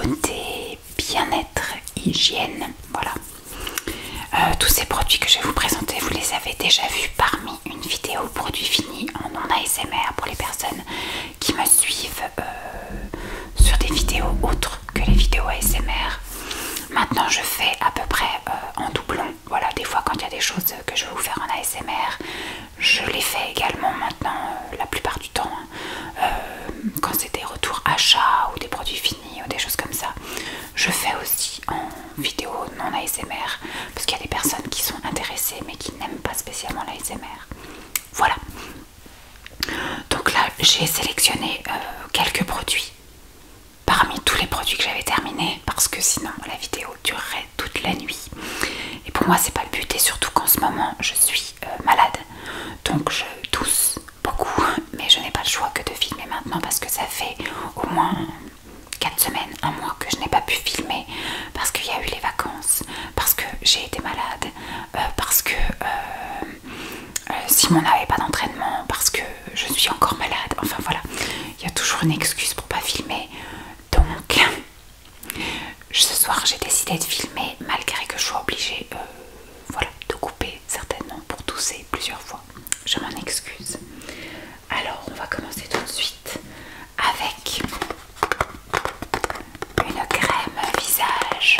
beauté, bien-être, hygiène, voilà. Tous ces produits que je vais vous présenter, vous les avez déjà vus parmi une vidéo produit fini en non-ASMR pour les personnes qui me suivent sur des vidéos autres que les vidéos ASMR. Maintenant je fais à peu près en doublon, voilà, des fois quand il y a des choses que je vais vous faire en ASMR, je les fais également maintenant la plupart du temps, quand c'est des retours achats ou des produits finis ou des choses comme ça. Je fais aussi en vidéo non ASMR parce qu'il y a des personnes qui sont intéressées mais qui n'aiment pas spécialement l'ASMR. Voilà. Donc là j'ai sélectionné quelques produits parmi tous les produits que j'avais terminés parce que sinon la vidéo durerait toute la nuit. Et pour moi c'est pas le but, et surtout qu'en ce moment je suis malade. Donc je tousse beaucoup, mais je n'ai pas le choix que de filmer maintenant parce que ça fait au moins 4 semaines, un mois que je n'ai pas pu filmer parce qu'il y a eu les vacances, parce que j'ai été malade, parce que Simon n'avait pas d'entraînement, parce que je suis encore malade. Enfin voilà, il y a toujours une excuse pour pas filmer. Donc ce soir j'ai décidé de filmer malgré que je sois obligée voilà, de couper certainement pour tousser plusieurs fois. Je m'en excuse. Alors on va commencer tout de suite avec une crème visage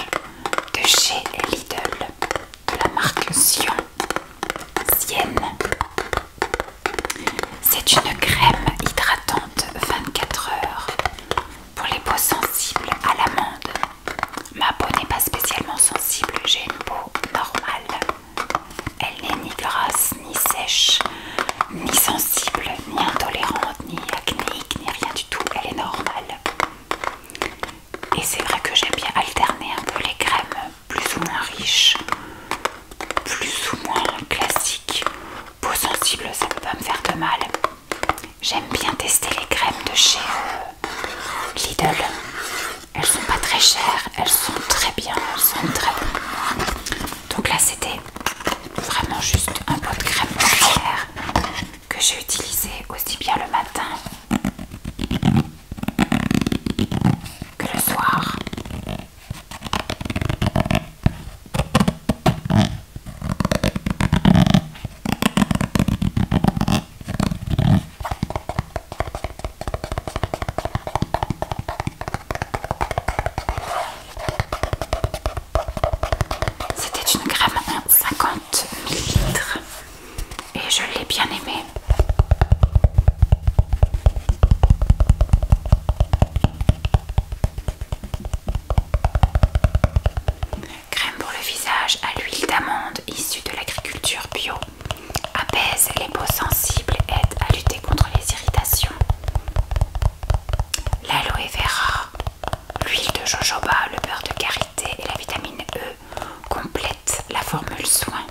de chez Lidl, de la marque Sion. C'est une crème hydratante 24 heures pour les peaux sensibles à l'amande. Ma peau n'est pas spécialement sensible, j'ai une peau normale. Elle n'est ni grasse, ni sèche, ni sensible, ni intolérante, ni acnéique, ni rien du tout. Elle est normale. Et c'est vrai que j'aime bien alterner un peu les crèmes plus ou moins riches, plus ou moins classiques. Peau sensible, ça peut pas me faire de mal. J'aime bien tester les crèmes de chez Lidl. Elles sont pas très chères, elles sont très bien, elles sont très bonnes. Donc là c'était vraiment juste un pot de crème entière que j'ai utilisé aussi bien le matin que le soir. C'était une crème en 50 ml et je l'ai bien aimée. Crème pour le visage à l'huile d'amande issue de l'agriculture bio. Apaise les peaux sensibles, aide à lutter contre les irritations. L'aloe vera, l'huile de jojoba, le beurre de karité et la vitamine E complètent la formule soin.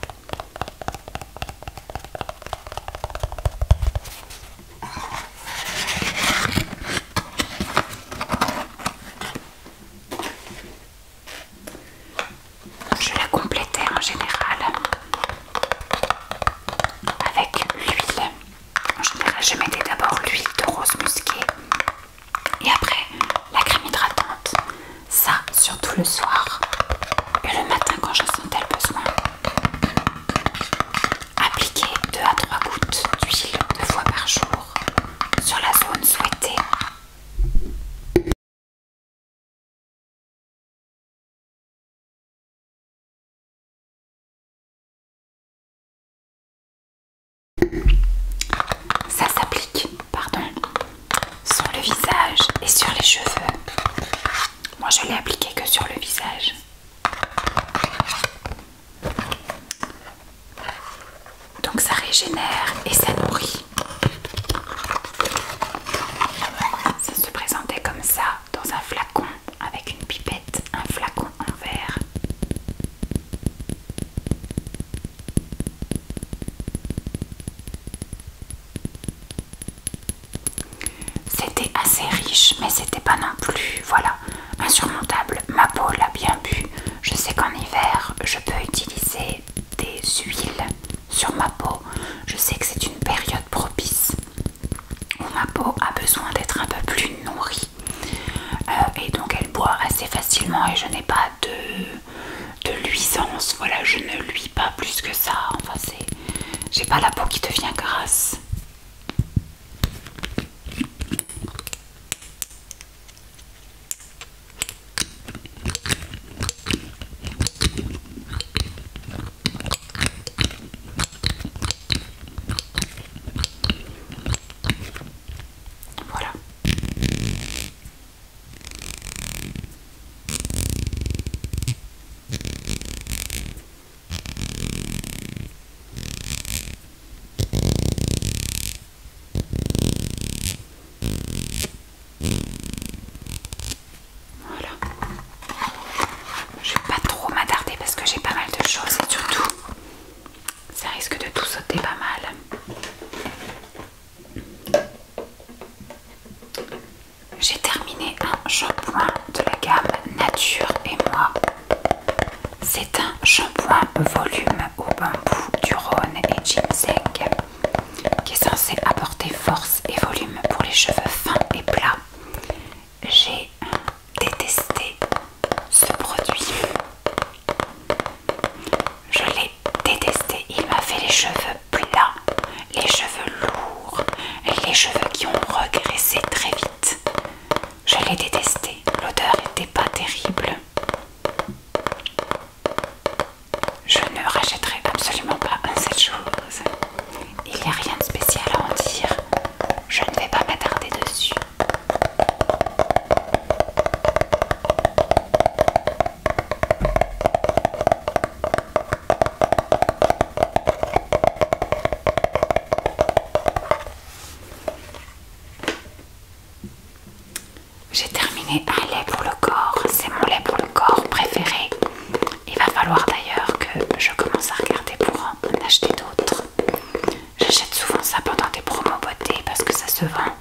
Je la complétais en général avec l'huile. En général, je mettais d'abord l'huile de rose musquée et après la crème hydratante. Ça, surtout le soir et le matin quand j'en sentais le besoin. Appliquer 2 à 3 gouttes d'huile 2 fois par jour sur la zone souhaitée. Ça s'applique, pardon, sur le visage et sur les cheveux. Moi je l'ai appliqué que sur le visage. Donc ça régénère et ça nourrit. Ça se présentait comme ça dans un flacon avec une pipette, un flacon en verre. C'était assez riche, mais c'était pas non plus, voilà, insurmontable. Ma peau l'a bien bu. Je sais qu'en hiver, je peux utiliser des huiles sur ma peau. Je sais que c'est une période propice facilement et je n'ai pas de luisance. Voilà, je ne luis pas plus que ça. Enfin, j'ai pas la peau qui devient grasse. Voilà. Voilà. Je vais pas trop m'attarder parce que j'ai pas mal de choses et surtout ça risque de tout sauter pas mal. J'ai terminé un shampoing de la gamme Nature et Moi. C'est un shampoing volume au bambou du Rhône et ginseng qui est censé apporter force et volume pour les cheveux fins et plats. J'ai détesté ce produit. Je l'ai détesté. Il m'a fait les cheveux plats, les cheveux lourds, les cheveux qui ont regraissé très vite. Je l'ai détesté. L'odeur n'était pas terrible. Je ne rachèterai absolument pas cette chose. Il n'y a rien de spécial à en dire. Je ne vais pas m'attarder dessus. J'ai terminé un lait pour le corps. C'est mon lait pour le corps préféré. Il va falloir d'ailleurs que je commence à regarder pour en acheter d'autres. J'achète souvent ça pendant des promos beauté parce que ça se vend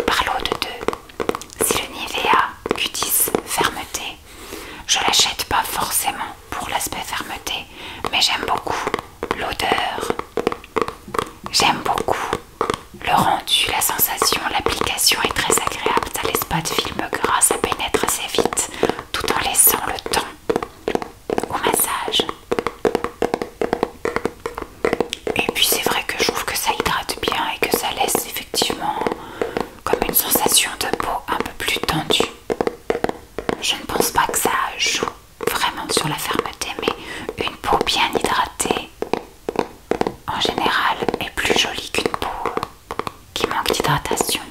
par lot de deux. Si le Nivea Cutis Fermeté, je l'achète pas forcément pour l'aspect fermeté, mais j'aime beaucoup l'odeur. J'aime beaucoup le rendu, la sensation, l'application est très agréable. Ça laisse pas de film gras, ça pénètre assez vite tout en laissant le temps au massage. Et puis c'est vrai que je trouve que ça hydrate bien et que ça laisse effectivement comme une sensation de peau un peu plus tendue. Je ne pense pas que ça joue vraiment sur la fermeté, mais une peau bien hydratée en général est plus jolie qu'une peau qui manque d'hydratation.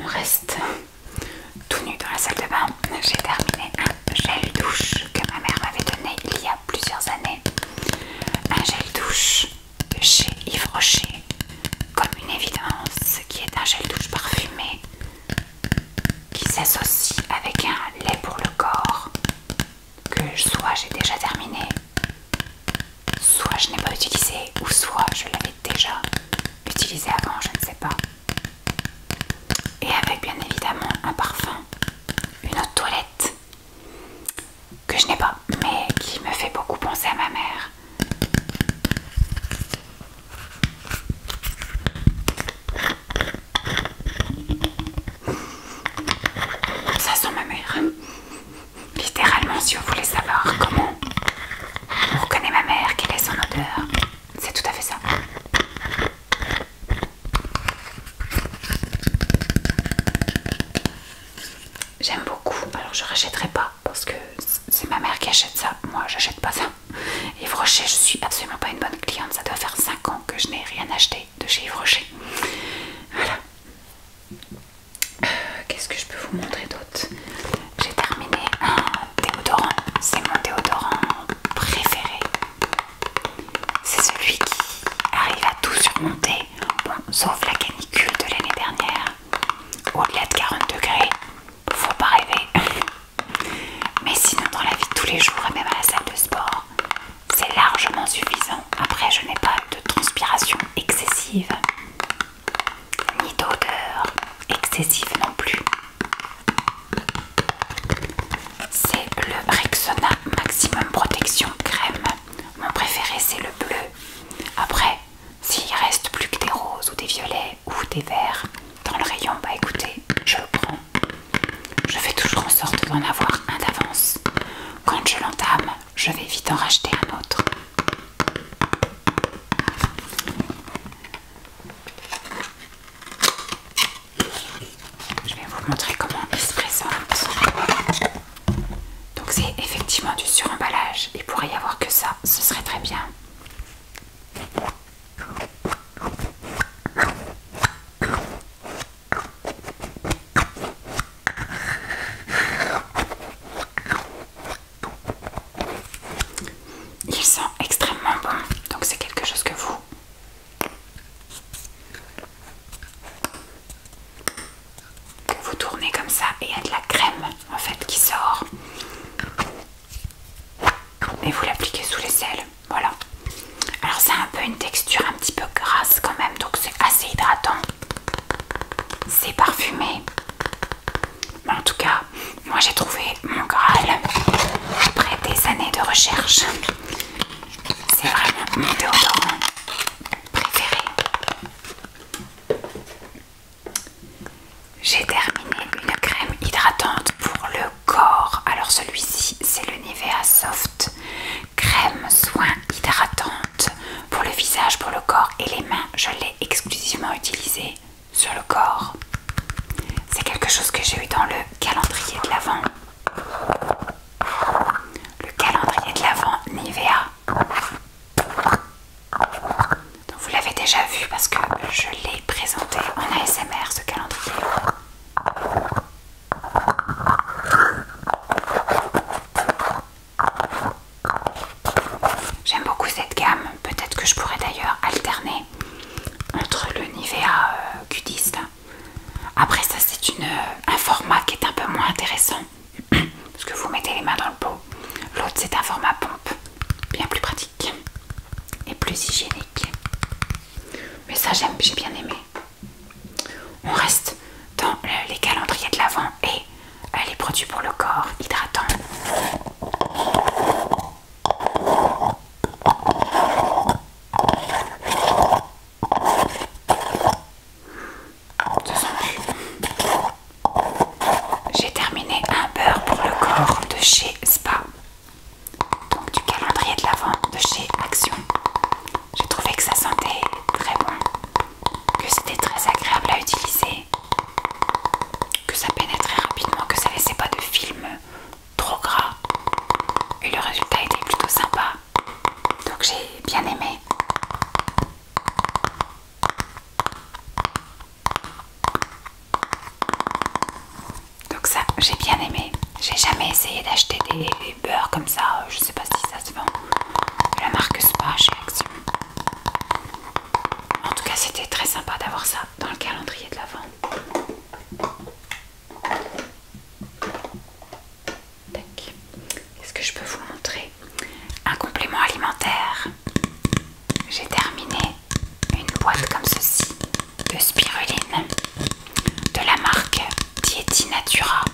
On reste tout nu dans la salle de bain. J'ai terminé un gel douche que ma mère m'avait donné il y a plusieurs années. Un gel douche de chez Yves Rocher, comme une évidence, qui est un gel douche parfumé qui s'associe avec un lait pour le corps que soit j'ai déjà terminé, soit je n'ai pas utilisé, ou soit je l'avais déjà utilisé avant, je ne sais pas. Et avec bien évidemment un parfum, une eau de toilette que je n'ai pas, mais qui me fait beaucoup penser à ma mère. Ça sent ma mère. Littéralement, si vous voulez savoir comment on reconnaît ma mère, quelle est son odeur, c'est tout à fait ça. J'aime beaucoup, alors je rachèterai pas parce que c'est ma mère qui achète ça, moi j'achète pas ça. Yves Rocher, je suis absolument pas une bonne cliente, ça doit faire 5 ans que je n'ai rien acheté de chez Yves Rocher. Voilà. Qu'est-ce que je peux vous montrer d'autre? J'ai terminé un déodorant, c'est mon déodorant préféré. C'est celui qui arrive à tout surmonter, bon, sauf la canicule de l'année dernière. Au-delà de 40 degrés, faut pas rêver. Mais sinon, dans la vie de tous les jours et même à la salle de sport, c'est largement suffisant. Après, je n'ai pas de transpiration excessive, ni d'odeur excessive. excessive non plus. C'est le Rexona Maximum Protection Crème. Mon préféré c'est le bleu. Après, s'il reste plus que des roses ou des violets ou des verts dans le rayon, bah écoutez, je le prends. Je fais toujours en sorte d'en avoir un d'avance. Quand je l'entame, je vais vite en racheter un autre. Je vais vous montrer comment il se présente. Donc c'est effectivement du suremballage. Il pourrait y avoir que ça, ce serait très bien. Il sent extrêmement bon, donc c'est quelque chose que vous tournez comme ça et il y a de la crème en fait qui sort. Et vous l'appliquez sous les ailes, voilà. Alors c'est un peu une texture un petit peu grasse quand même, donc c'est assez hydratant. C'est parfumé. Mais en tout cas, moi j'ai trouvé mon Graal après des années de recherche. C'est vraiment mon déodorant préféré. J'ai terminé une crème hydratante pour le corps. Alors celui-ci c'est le Nivea Soft crème soin hydratante pour le visage, pour le corps et les mains. Je l'ai exclusivement utilisé sur le corps. C'est quelque chose que j'ai eu dans le calendrier de l'Avent. Le calendrier de l'Avent Nivea. Donc vous l'avez déjà vu parce que je l'ai présenté en ASMR ce calendrier. J'aime beaucoup cette gamme. Peut-être que je pourrais d'ailleurs alterner entre le Nivea Q10. Après ça c'est un format qui est un peu moins intéressant parce que vous mettez les mains dans le pot. L'autre c'est un format pompe, bien plus pratique et plus hygiénique. Mais ça j'ai bien aimé. On reste dans les calendriers de l'Avent et les produits pour le corps hydratants. J'ai terminé un beurre pour le corps de chez Spa. Donc du calendrier de l'Avent de chez Action. J'ai trouvé que ça sentait très bon, que c'était très agréable à utiliser, que ça pénétrait rapidement, que ça laissait pas de film trop gras. Et le résultat était plutôt sympa. Donc j'ai bien aimé. Donc ça, j'ai bien aimé. J'ai jamais essayé d'acheter des beurres comme ça. Je sais pas si ça se vend. La marque Spa chez Action. En tout cas, c'était très sympa d'avoir ça dans le calendrier de l'Avent. Qu'est-ce que je peux vous montrer? Un complément alimentaire. J'ai terminé une boîte comme ceci de spiruline de la marque Dieti Natura.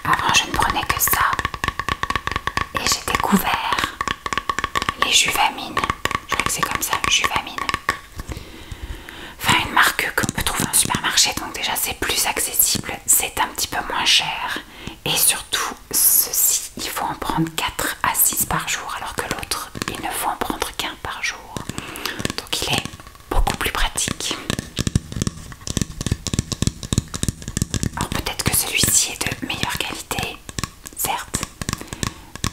Avant je ne prenais que ça et j'ai découvert les Juvamine. Je crois que c'est comme ça, Juvamine. Enfin une marque qu'on peut trouver en supermarché, donc déjà c'est plus accessible, c'est un petit peu moins cher et surtout ceci il faut en prendre 4 à 6 par jour alors que l'autre il ne faut en prendre qu'un par jour. Donc il est beaucoup plus pratique. Alors peut-être que celui-ci est de meilleure qualité, certes,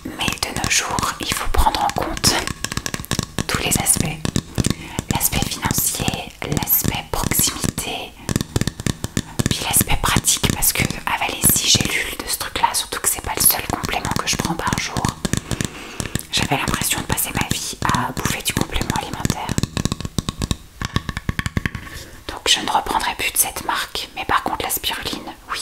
mais de nos jours il faut prendre en compte tous les aspects. L'aspect financier, l'aspect proximité, puis l'aspect pratique parce que avaler 6 gélules de ce truc là, surtout que c'est pas le seul complément que je prends par jour. J'avais l'impression de passer ma vie à bouffer du complément alimentaire. Donc je ne reprendrai plus de cette marque, mais par contre la spiruline, oui.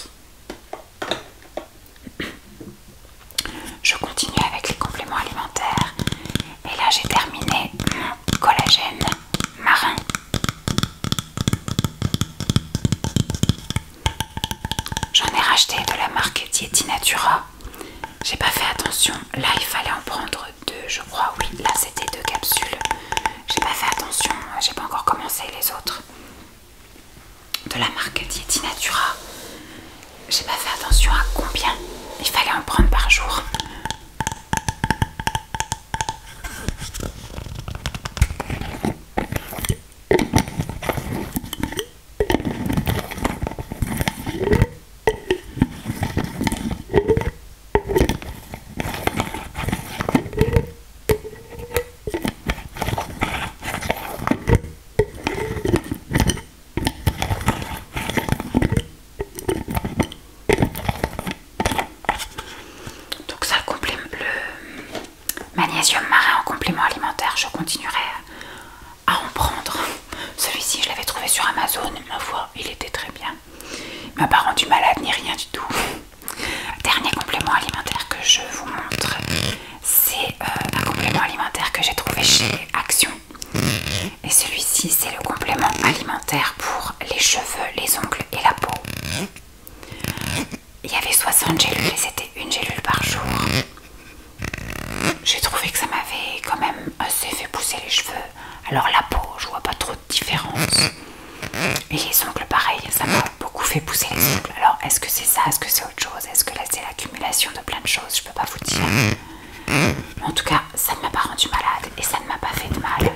Je continue avec les compléments alimentaires et là j'ai terminé mon collagène marin. acheté de la marque Dieti Natura. J'ai pas fait attention. Là, il fallait en prendre deux, je crois. Oui, là, c'était 2 capsules. J'ai pas fait attention. J'ai pas encore commencé les autres. De la marque Dieti Natura. J'ai pas fait attention à combien il fallait en prendre par jour. Magnésium marin en complément alimentaire, je continuerai à en prendre. Celui-ci, je l'avais trouvé sur Amazon, ma foi, il était très bien. Il m'a pas rendu malade ni rien du tout. Dernier complément alimentaire que je vous montre, c'est un complément alimentaire que j'ai trouvé chez Action. Et celui-ci, c'est le complément alimentaire pour les cheveux, les ongles et la peau. Il y avait 60 gélules et c'était une gélule par jour. J'ai trouvé que ça m'avait quand même assez fait pousser les cheveux. Alors la peau, je vois pas trop de différence. Et les ongles, pareil, ça m'a beaucoup fait pousser les ongles. Alors est-ce que c'est ça? Est-ce que c'est autre chose? Est-ce que là c'est l'accumulation de plein de choses? Je peux pas vous dire. Mais en tout cas, ça ne m'a pas rendu malade et ça ne m'a pas fait de mal.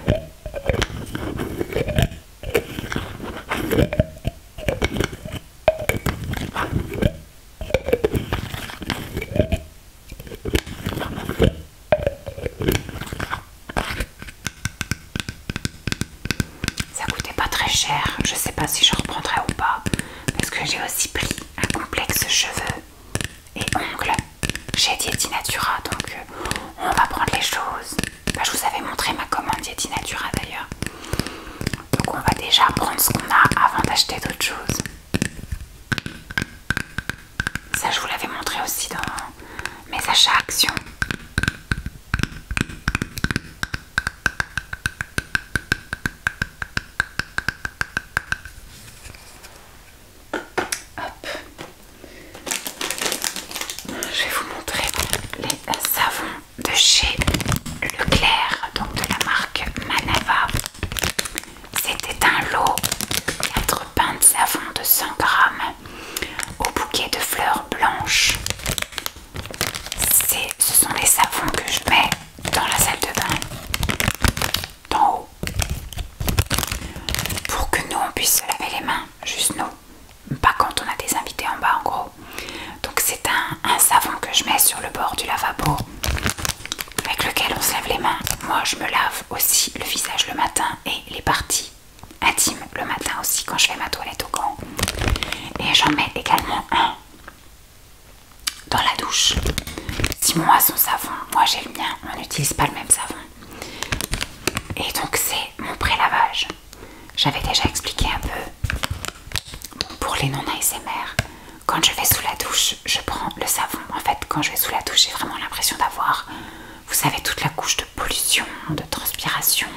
Cher, je sais pas si je reprendrai ou pas parce que j'ai aussi pris un complexe cheveux et ongles chez Dieti Natura, donc on va prendre les choses. Je vous avais montré ma commande Dieti Natura d'ailleurs, donc on va déjà prendre ce qu'on a avant d'acheter d'autres choses. Ça je vous l'avais montré aussi dans mes achats Action. Chez Leclerc, donc de la marque Manava. C'était un lot de 4 pains de savon de 100 grammes au bouquet de fleurs blanches. Ce sont les savons que je mets dans la salle de bain, d'en haut, pour que nous on puisse se laver les mains, juste nous, pas quand on a des invités en bas en gros. Donc c'est un savon que je mets sur le bord du lavabo, avec lequel on se lave les mains. Moi je me lave aussi le visage le matin et les parties intimes le matin aussi quand je fais ma toilette au gant. Et j'en mets également un dans la douche. Simon a son savon, moi j'ai le mien, on n'utilise pas le même savon. Et donc c'est mon pré-lavage. J'avais déjà expliqué un peu pour les non-ASMR. Quand je vais sous la douche, je prends le savon. En fait, quand je vais sous la douche, j'ai vraiment l'impression d'avoir, vous savez, toute la couche de pollution, de transpiration.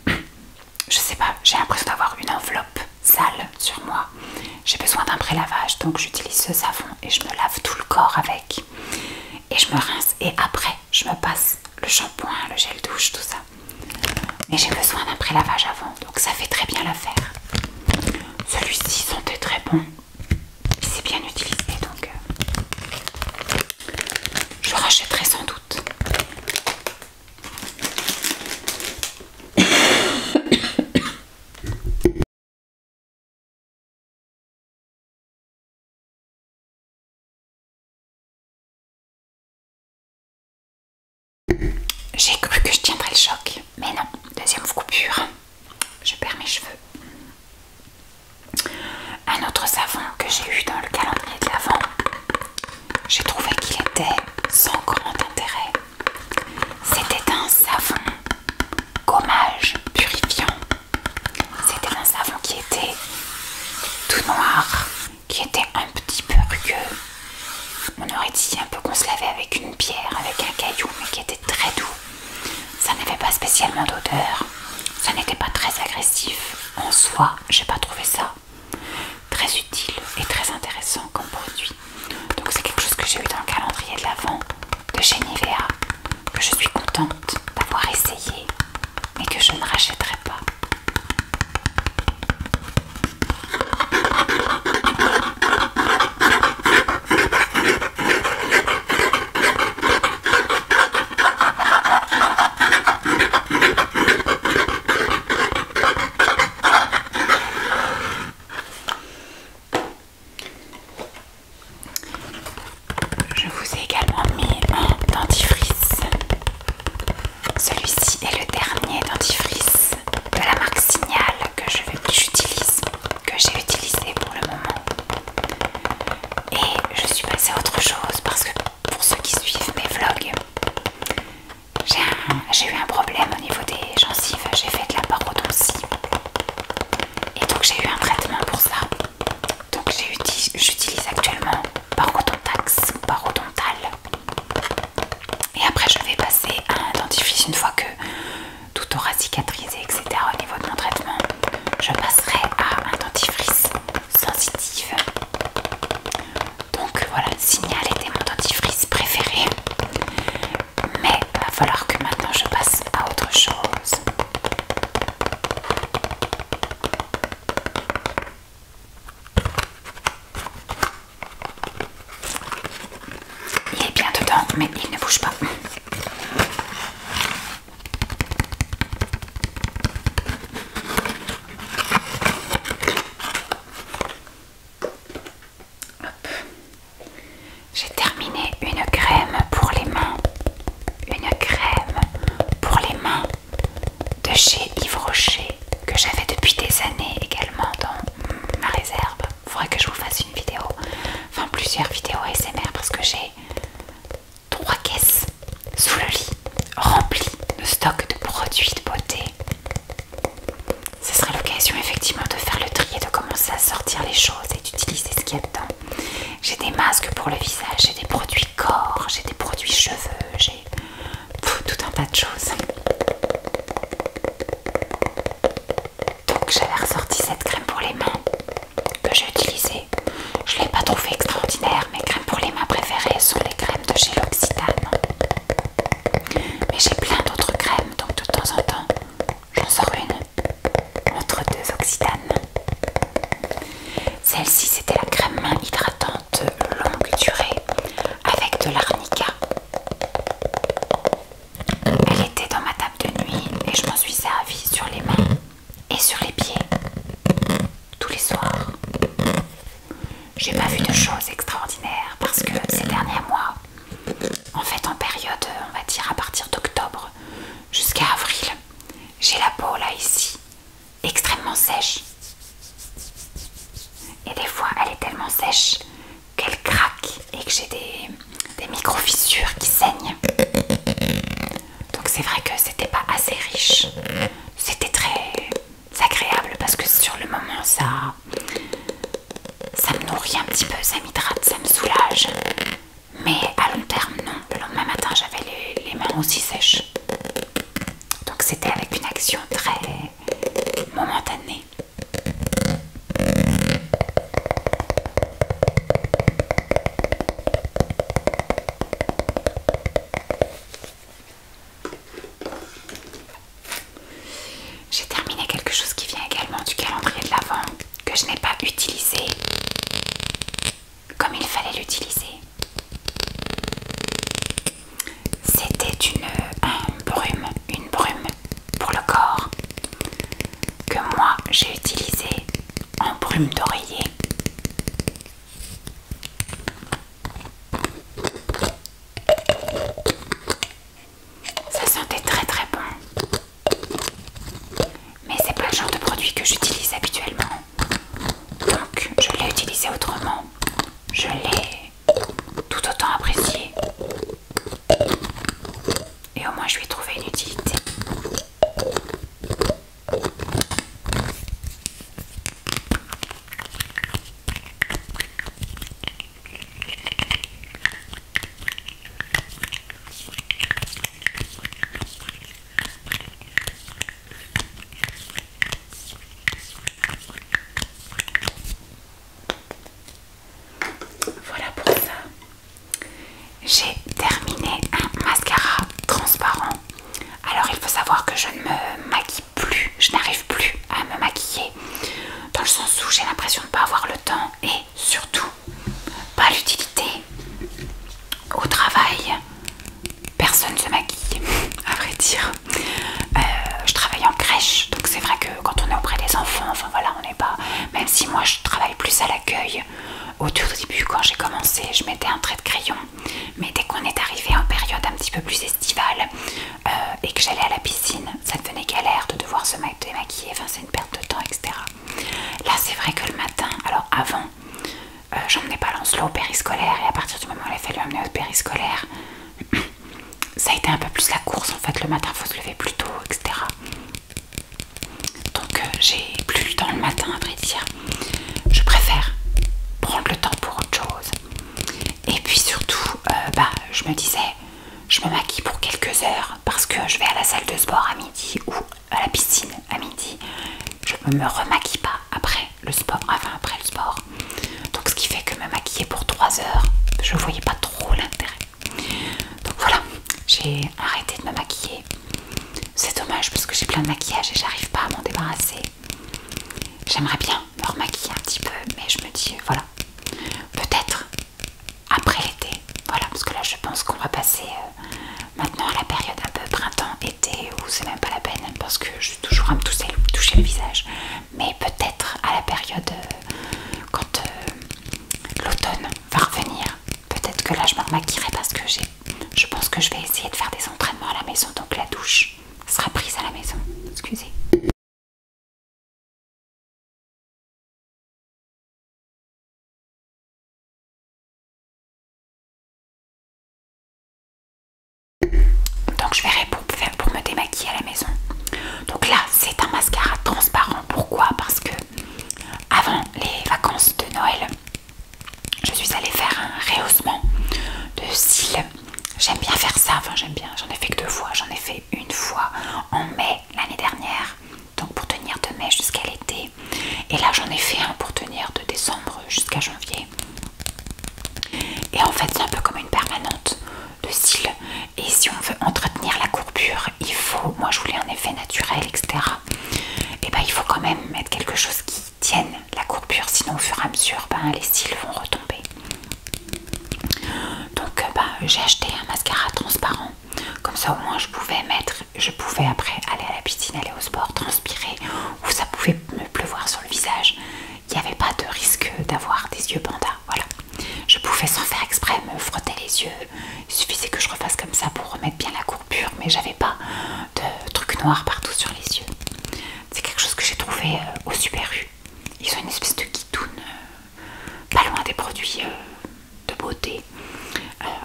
Je sais pas, j'ai l'impression d'avoir une enveloppe sale sur moi. J'ai besoin d'un pré-lavage, donc j'utilise ce savon et je me lave tout le corps avec. Et je me rince et après, je me passe le shampoing, le gel douche, tout ça. Mais j'ai besoin d'un pré-lavage avant, donc ça fait très bien l'affaire. Celui-ci sentait très bon. C'est bien utilisé, donc je rachèterai sans doute. J'ai cru que je tiendrais le choc, mais non, deuxième coupure, je perds mes cheveux. Un autre savon que j'ai eu dans le calendrier de l'Avent, j'ai trouvé qu'il était sans grand intérêt. C'était un savon gommage purifiant. C'était un savon qui était tout noir, qui était un petit peu rugueux. On aurait dit un peu qu'on se lavait avec une pierre, avec un caillou, mais qui était très doux. Ça n'avait pas spécialement d'odeur, ça n'était pas très agressif. En soi, j'ai pas trouvé ça très utile et très intéressant comme produit. Non, mais il ne bouge pas. Hop. J'ai terminé une crème pour les mains. Une crème pour les mains de chez Yves Rocher que j'avais depuis des années également dans ma réserve. Il faudrait que je vous fasse une vidéo, enfin plusieurs vidéos ASMR parce que j'ai 3 caisses sous le lit remplies de stock de produits de beauté. Ce serait l'occasion effectivement de faire le tri et de commencer à sortir les choses et d'utiliser ce qu'il y a dedans. J'ai des masques pour le visage, j'ai des produits corps, j'ai des produits cheveux, j'ai tout un tas de choses. Donc j'avais ressorti cette crème pour les mains que j'ai utilisée. Je ne l'ai pas trouvée extraordinaire. Mes crèmes pour les mains préférées sont les crèmes de chez L'Occitane. Mais j'ai plein d'autres crèmes, donc de temps en temps j'en sors une entre 2 Occitanes. Celle-ci c'était la crème main hydratante longue durée avec de l'arnica. Elle était dans ma table de nuit et je m'en suis servie sur les mains et sur les pieds tous les soirs. J'ai pas vu de choses extraordinaires parce que ces derniers mois, en fait en période, on va dire à partir d'octobre jusqu'à avril, j'ai la peau là ici extrêmement sèche. Et des fois elle est tellement sèche qu'elle craque et que j'ai des micro-fissures qui saignent. Donc c'est vrai que c'était pas assez riche. C'était très agréable parce que sur le moment ça me nourrit un petit peu, ça m'hydrate, ça me soulage. Mais à long terme non, le lendemain matin j'avais les mains aussi sèches. Donc c'était avec une action très momentanée. J'ai terminé quelque chose qui vient également du calendrier de l'Avent que je n'ai pas utilisé comme il fallait l'utiliser. C'était une brume pour le corps que moi j'ai utilisé en brume d'oreiller. Ça sentait très très bon. Mais c'est pas le genre de produit que j'utilise habituellement. Donc je l'ai utilisé autrement. Je l'ai tout autant apprécié. Et au moins je lui ai trouvé une utilité. Voilà pour ça. J'ai terminé un mascara transparent. Alors il faut savoir que je ne me maquille plus, je n'arrive plus à me maquiller dans le sens où j'ai l'impression de ne pas avoir le temps et surtout pas l'utilité. Au travail, personne ne se maquille, à vrai dire. Je travaille en crèche, donc c'est vrai que quand on est auprès des enfants, enfin voilà, on n'est pas... Même si moi je travaille plus à l'accueil, au tout début quand j'ai commencé, je mettais un trait de crayon. Mais dès qu'on est arrivé en période un petit peu plus estivale et que j'allais à la piscine, ça devenait galère de devoir se démaquiller, enfin c'est une perte de temps, etc. Là c'est vrai que le matin, alors avant, j'emmenais pas Lancelot au périscolaire et à partir du moment où il a fallu emmener au périscolaire, ça a été un peu plus la course en fait. Le matin il faut se lever plus tôt, etc. Donc j'ai plus le temps le matin, à vrai dire. Je préfère prendre le temps pour autre chose. Et puis surtout, je me disais, je me maquille pour quelques heures parce que je vais à la salle de sport à midi ou à la piscine à midi. Je ne me remaquille pas après le sport, après le sport. Donc ce qui fait que me maquiller pour 3 heures, je ne voyais pas trop l'intérêt. Donc voilà, j'ai arrêté de me maquiller. C'est dommage parce que j'ai plein de maquillage et j'arrive pas à m'en débarrasser. J'aimerais bien me remaquiller un petit peu, mais je me dis, voilà, peut-être après l'été, voilà, parce que là je pense qu'on va que là je me remaquillerai parce que je pense que je vais essayer de faire des entraînements à la maison, donc la douche sera prise à la maison. Excusez. Donc je verrai pour me démaquiller à la maison. Donc là c'est un mascara transparent. Pourquoi? Parce que avant les vacances de Noël, je suis allée faire un rehaussement de cils. J'aime bien faire ça, enfin j'aime bien, j'en ai fait que 2 fois. J'en ai fait une fois en mai l'année dernière, donc pour tenir de mai jusqu'à l'été. Et là j'en ai fait un pour tenir de décembre jusqu'à janvier. Et en fait c'est un peu comme une permanente de cils. Et si on veut entretenir la courbure, il faut, moi je voulais un effet naturel, etc. Et ben il faut quand même mettre quelque chose qui tienne la courbure, sinon au fur et à mesure ben, les cils vont retomber. Donc j'ai acheté un mascara transparent, comme ça au moins je pouvais après aller à la piscine, aller au sport, transpirer, ou ça pouvait me pleuvoir sur le visage. Il n'y avait pas de risque d'avoir des yeux pandas, voilà. Je pouvais sans faire exprès me frotter les yeux, il suffisait que je refasse comme ça pour remettre bien la courbure, mais j'avais pas de trucs noirs partout sur les yeux. C'est quelque chose que j'ai trouvé au Super U. Ils ont une espèce de guidoune pas loin des produits de beauté,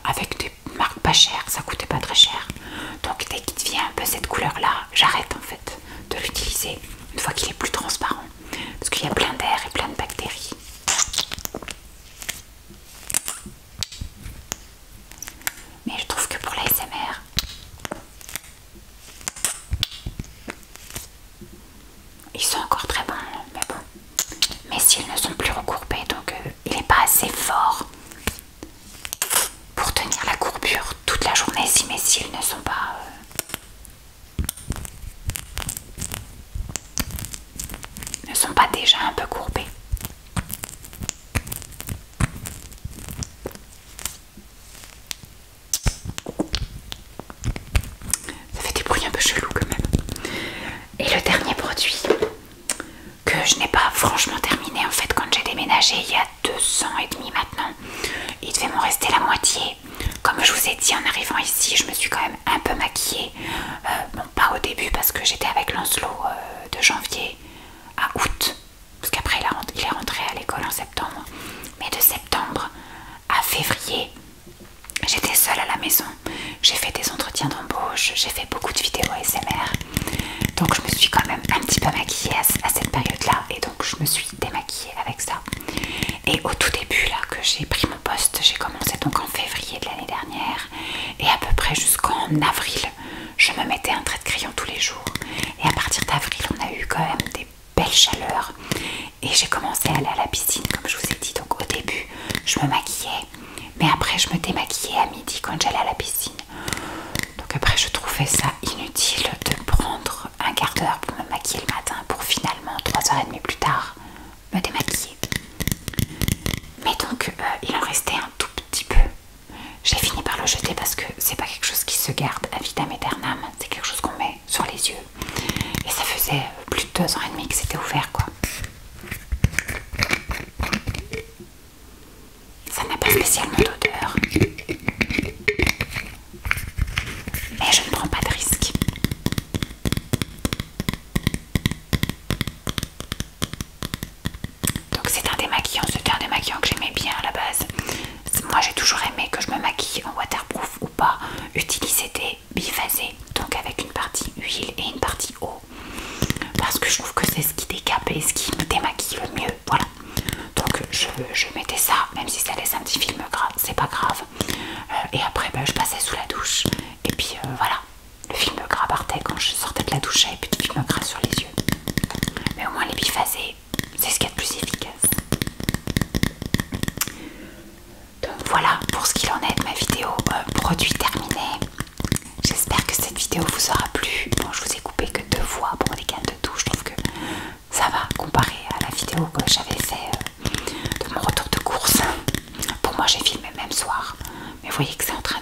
avec des marques pas chères, ça coûtait pas très cher. Donc dès qu'il devient un peu cette couleur là, j'arrête en fait de l'utiliser une fois qu'il est plus transparent, parce qu'il y a plein d'air et plein de bactéries. Mais je trouve que pour l'ASMR, ils sont encore très bons, mais bon, mes cils ne sont plus recourbés, donc il n'est pas assez fort pour tenir la courbure toute la journée si mes cils ne sont pas déjà un peu courbés. Ça fait des bruits un peu chelous quand même. Et le dernier produit que je n'ai pas franchement terminé en fait quand j'ai déménagé il y a 2 ans et demi maintenant, il devait m'en rester la moitié. Comme je vous ai dit en arrivant ici, je me suis quand même un peu maquillée. Bon, pas au début parce que j'étais avec Lancelot de janvier à août, parce qu'après il est rentré à l'école en septembre. Mais de septembre à février, j'étais seule à la maison. J'ai fait des entretiens d'embauche, j'ai fait beaucoup de vidéos ASMR. Donc je me suis quand même un petit peu maquillée à cette période-là. Et donc je me suis démaquillée avec ça. Et au tout début là que j'ai pris mon poste, j'ai commencé donc en février de l'année dernière. Et à peu près jusqu'en avril, je me mettais un trait de crayon tous les jours. Et à partir d'avril, on a eu quand même des belles chaleurs. Et j'ai commencé à aller à la piscine comme je vous ai dit. Donc au début, je me maquillais. Mais après, je me démaquillais à midi quand j'allais à la piscine. Donc après, je trouvais ça inutile de prendre un quart d'heure pour me maquiller le matin pour finalement 3h30 plus tard me démaquiller. Mais donc, il en restait un tout petit peu. J'ai fini par le jeter parce que c'est pas quelque chose qui se garde à vitam aeternam. C'est quelque chose qu'on met sur les yeux. Et ça faisait plus de 2 ans et demi que c'était ouvert quoi. Ça n'a pas spécialement d'odeur. Mais je ne prends pas de risque. Donc c'est un démaquillant, c'était un démaquillant que j'aimais bien à la base. Moi j'ai toujours aimé que je me maquille en waterproof ou pas, utiliser des biphasés, donc avec une partie huile et une partie eau. Parce que je trouve que c'est ce qui décape et ce qui me démaquille le mieux, voilà. Donc je mettais ça, même si ça laisse un petit film gras, c'est pas grave. Et après je passais sous la douche. Et puis voilà, le film gras partait quand je sortais de la douche, j'avais plus de film gras sur les yeux. Mais au moins les biphasés, c'est ce qu'il y a de plus efficace. Donc voilà pour ce qu'il en est de ma vidéo produit terminé. J'espère que cette vidéo vous aura plu. Bon, je vous ai coupé que 2 fois pour les cannes de douche. Je trouve que ça va comparé à la vidéo que j'avais fait de mon retour de course. Pour moi j'ai filmé le même soir. Mais vous voyez que c'est en train